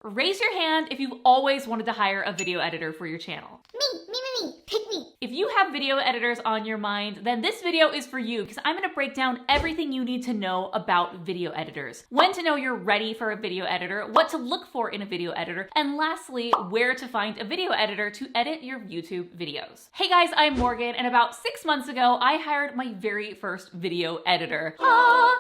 Raise your hand if you've always wanted to hire a video editor for your channel. Me, pick me. If you have video editors on your mind, then this video is for you because I'm gonna break down everything you need to know about video editors. When to know you're ready for a video editor, what to look for in a video editor, and lastly, where to find a video editor to edit your YouTube videos. Hey guys, I'm Morgan, and about 6 months ago, I hired my very first video editor.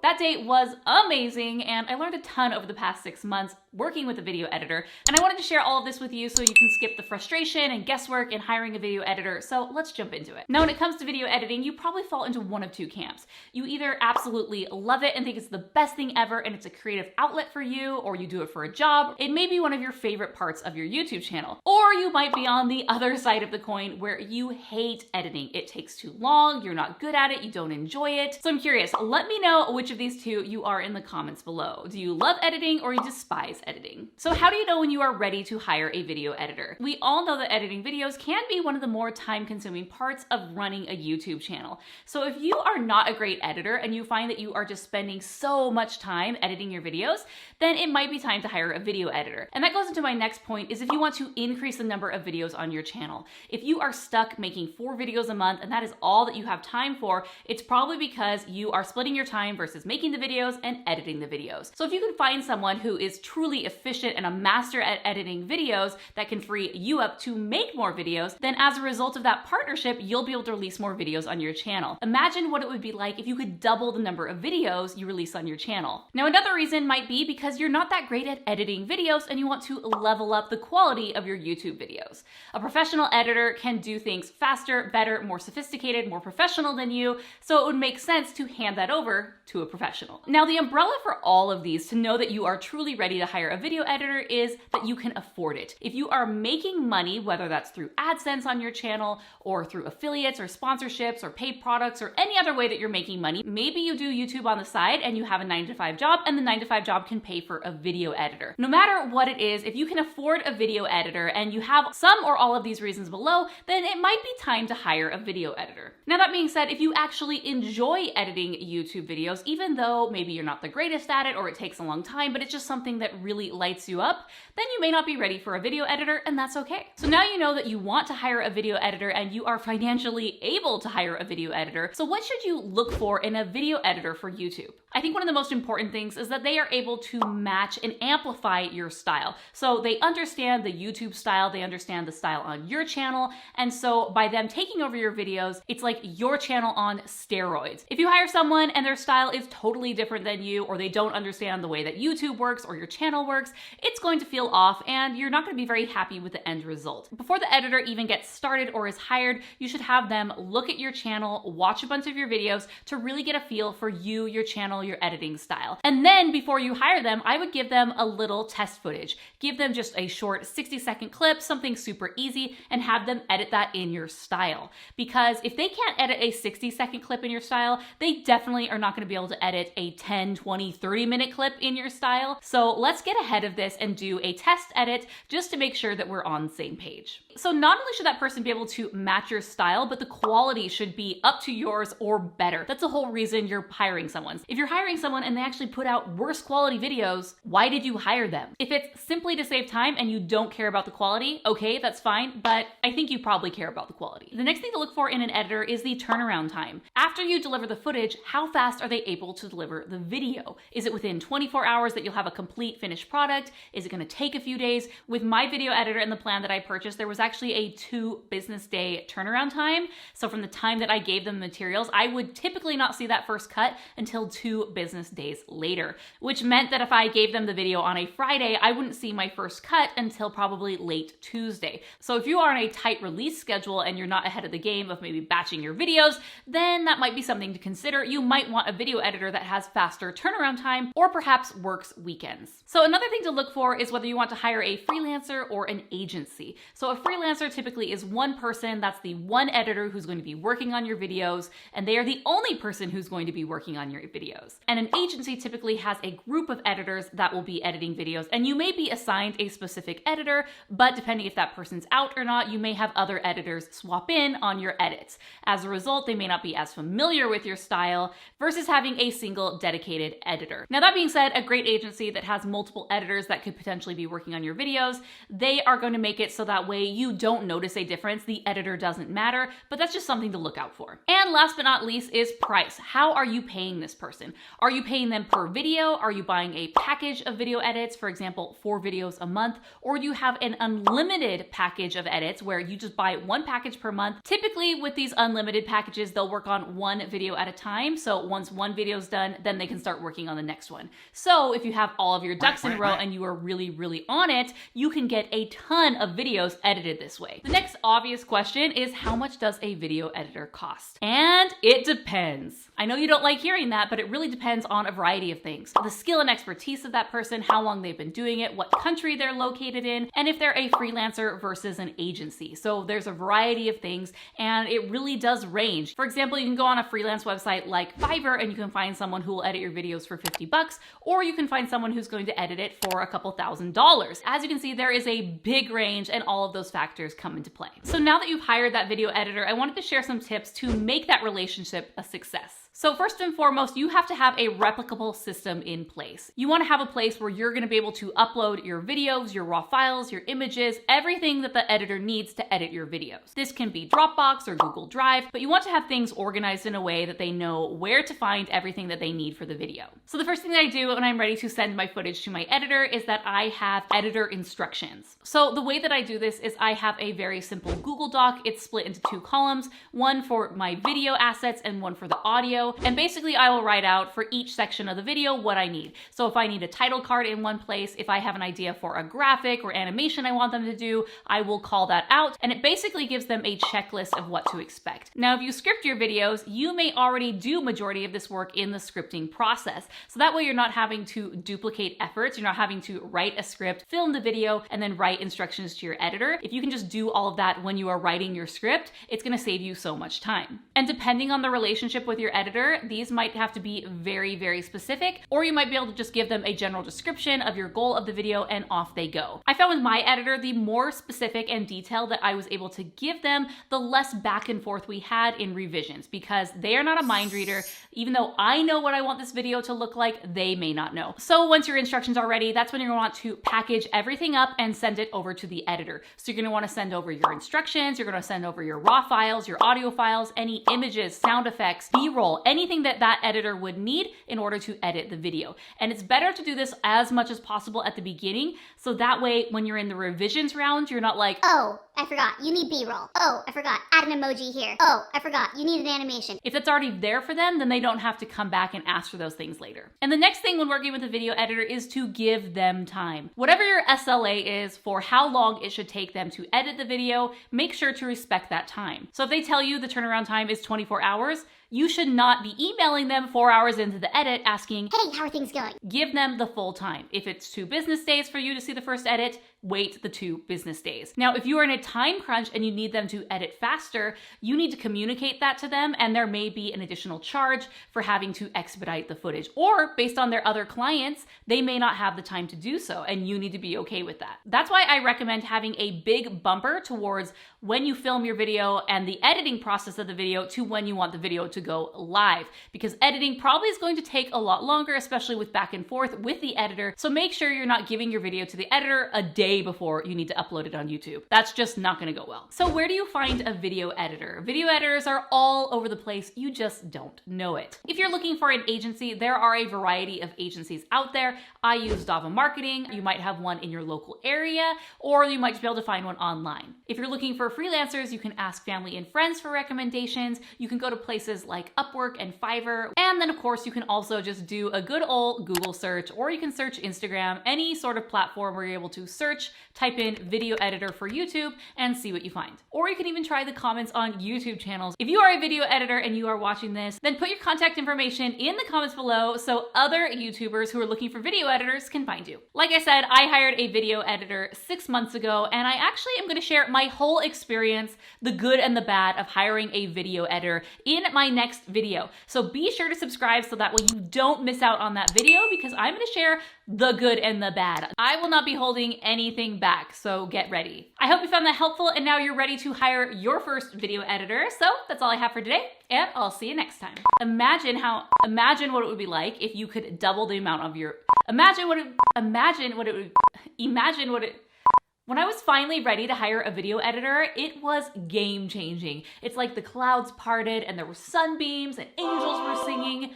That date was amazing, and I learned a ton over the past 6 months working with a video editor, and I wanted to share all of this with you so you can skip the frustration and guesswork in hiring a video editor. So let's jump into it. Now, when it comes to video editing, you probably fall into one of two camps. You either absolutely love it and think it's the best thing ever and it's a creative outlet for you, or you do it for a job. It may be one of your favorite parts of your YouTube channel. Or you might be on the other side of the coin where you hate editing. It takes too long, you're not good at it, you don't enjoy it. So I'm curious, let me know which of these two you are in the comments below. Do you love editing or you despise editing? So how do you know when you are ready to hire a video editor? We all know that editing videos can be one of the more time-consuming parts of running a YouTube channel. So if you are not a great editor and you find that you are just spending so much time editing your videos, then it might be time to hire a video editor. And that goes into my next point, is if you want to increase the number of videos on your channel. If you are stuck making 4 videos a month and that is all that you have time for, it's probably because you are splitting your time versus making the videos and editing the videos. So if you can find someone who is truly efficient and a master at editing videos that can free you up to make more videos, then as a result of that partnership, you'll be able to release more videos on your channel. Imagine what it would be like if you could double the number of videos you release on your channel. Now, another reason might be because you're not that great at editing videos and you want to level up the quality of your YouTube videos. A professional editor can do things faster, better, more sophisticated, more professional than you, so it would make sense to hand that over to a professional. Now, the umbrella for all of these to know that you are truly ready to hire a video editor is that you can afford it. If you are making money, whether that's through AdSense on your channel or through affiliates or sponsorships or paid products or any other way that you're making money, maybe you do YouTube on the side and you have a 9-to-5 job and the 9-to-5 job can pay for a video editor. No matter what it is, if you can afford a video editor and you have some or all of these reasons below, then it might be time to hire a video editor. Now, that being said, if you actually enjoy editing YouTube videos, even though maybe you're not the greatest at it or it takes a long time, but it's just something that really lights you up, then you may not be ready for a video editor, and that's okay. So now you know that you want to hire a video editor and you are financially able to hire a video editor. So what should you look for in a video editor for YouTube? I think one of the most important things is that they are able to match and amplify your style. So they understand the YouTube style, they understand the style on your channel, and so by them taking over your videos, it's like your channel on steroids. If you hire someone and their style is totally different than you, or they don't understand the way that YouTube works or your channel works, it's going to feel off and you're not going to be very happy with the end result. Before the editor even gets started or is hired, you should have them look at your channel, watch a bunch of your videos to really get a feel for you, your channel, your editing style. And then before you hire them, I would give them a little test footage. Give them just a short 60-second clip, something super easy, and have them edit that in your style. Because if they can't edit a 60-second clip in your style, they definitely are not going to be able to edit a 10, 20, 30-minute clip in your style. So let's get ahead of this and do a test edit just to make sure that we're on the same page. So not only should that person be able to match your style, but the quality should be up to yours or better. That's the whole reason you're hiring someone. If you're hiring someone and they actually put out worse quality videos, why did you hire them? If it's simply to save time and you don't care about the quality, okay, that's fine, but I think you probably care about the quality. The next thing to look for in an editor is the turnaround time. After you deliver the footage, how fast are they able to deliver the video? Is it within 24 hours that you'll have a complete finished product? Is it going to take a few days? With my video editor and the plan that I purchased, there was actually a 2 business day turnaround time. So from the time that I gave them the materials, I would typically not see that first cut until 2 business days later, which meant that if I gave them the video on a Friday, I wouldn't see my first cut until probably late Tuesday. So if you are on a tight release schedule and you're not ahead of the game of maybe batching your videos, then that might be something to consider. You might want a video editor that has faster turnaround time or perhaps works weekends. So another thing to look for is whether you want to hire a freelancer or an agency. So a freelancer typically is one person, that's the one editor who's going to be working on your videos, and they are the only person who's going to be working on your videos. And an agency typically has a group of editors that will be editing videos, and you may be assigned a specific editor, but depending if that person's out or not, you may have other editors swap in on your edits. As a result, they may not be as familiar with your style versus having a single dedicated editor. Now, that being said, a great agency that has multiple editors that that could potentially be working on your videos. They are going to make it so that way you don't notice a difference. The editor doesn't matter, but that's just something to look out for. And last but not least is price. How are you paying this person? Are you paying them per video? Are you buying a package of video edits, for example, 4 videos a month? Or do you have an unlimited package of edits where you just buy one package per month? Typically with these unlimited packages, they'll work on one video at a time. So once one video is done, then they can start working on the next one. So if you have all of your ducks in a row and you are really on it, you can get a ton of videos edited this way. The next obvious question is, how much does a video editor cost? And it depends. I know you don't like hearing that, but it really depends on a variety of things. The skill and expertise of that person, how long they've been doing it, what country they're located in, and if they're a freelancer versus an agency. So there's a variety of things, and it really does range. For example, you can go on a freelance website like Fiverr and you can find someone who will edit your videos for $50, or you can find someone who's going to edit it for a couple $1,000s. As you can see, there is a big range and all of those factors come into play. So now that you've hired that video editor, I wanted to share some tips to make that relationship a success. So first and foremost, you have to have a replicable system in place. You want to have a place where you're going to be able to upload your videos, your raw files, your images, everything that the editor needs to edit your videos. This can be Dropbox or Google Drive, but you want to have things organized in a way that they know where to find everything that they need for the video. So the first thing that I do when I'm ready to send my footage to my editor is that I have editor instructions. So the way that I do this is I have a very simple Google Doc. It's split into 2 columns, one for my video assets and one for the audio. And basically I will write out for each section of the video what I need. So if I need a title card in one place, if I have an idea for a graphic or animation I want them to do, I will call that out. And it basically gives them a checklist of what to expect. Now, if you script your videos, you may already do majority of this work in the scripting process. So that way you're not having to duplicate efforts. You're not having to write a script, film the video, and then write instructions to your editor. If you can just do all of that when you are writing your script, it's going to save you so much time. And depending on the relationship with your editor, these might have to be very specific, or you might be able to just give them a general description of your goal of the video and off they go. I found with my editor, the more specific and detailed that I was able to give them, the less back and forth we had in revisions, because they are not a mind reader. Even though I know what I want this video to look like, they may not know. So once your instructions are ready, that's when you're going to want to package everything up and send it over to the editor. So you're going to want to send over your instructions, you're going to send over your raw files, your audio files, any images, sound effects, B-roll, anything that that editor would need in order to edit the video. And it's better to do this as much as possible at the beginning, so that way when you're in the revisions round, you're not like, oh, I forgot, you need B-roll. Oh, I forgot, add an emoji here. Oh, I forgot, you need an animation. If it's already there for them, then they don't have to come back and ask for those things later. And the next thing when working with a video editor is to give them time. Whatever your SLA is for how long it should take them to edit the video, make sure to respect that time. So if they tell you the turnaround time is 24 hours, you should not be emailing them 4 hours into the edit asking, hey, how are things going? Give them the full time. If it's 2 business days for you to see the first edit, wait the 2 business days. Now, if you are in a time crunch and you need them to edit faster, you need to communicate that to them, and there may be an additional charge for having to expedite the footage. Or based on their other clients, they may not have the time to do so, and you need to be okay with that. That's why I recommend having a big bumper towards when you film your video and the editing process of the video to when you want the video to go live, because editing probably is going to take a lot longer, especially with back and forth with the editor. So make sure you're not giving your video to the editor a day before you need to upload it on YouTube. That's just not going to go well. So where do you find a video editor? Video editors are all over the place. You just don't know it. If you're looking for an agency, there are a variety of agencies out there. I use Dava Marketing. You might have one in your local area, or you might just be able to find one online. If you're looking for freelancers, you can ask family and friends for recommendations. You can go to places like Upwork and Fiverr. And then of course you can also just do a good old Google search, or you can search Instagram, any sort of platform where you're able to search, type in video editor for YouTube and see what you find. Or you can even try the comments on YouTube channels. If you are a video editor and you are watching this, then put your contact information in the comments below so other YouTubers who are looking for video editors can find you. Like I said, I hired a video editor 6 months ago, and I actually am going to share my whole experience, the good and the bad of hiring a video editor, in my next video. So be sure to subscribe so that way you don't miss out on that video, because I'm gonna share the good and the bad. I will not be holding anything back, so get ready. I hope you found that helpful and now you're ready to hire your first video editor. So that's all I have for today, and I'll see you next time. Imagine what it would be like if you could double the amount of your, when I was finally ready to hire a video editor, it was game changing. It's like the clouds parted and there were sunbeams and angels were singing.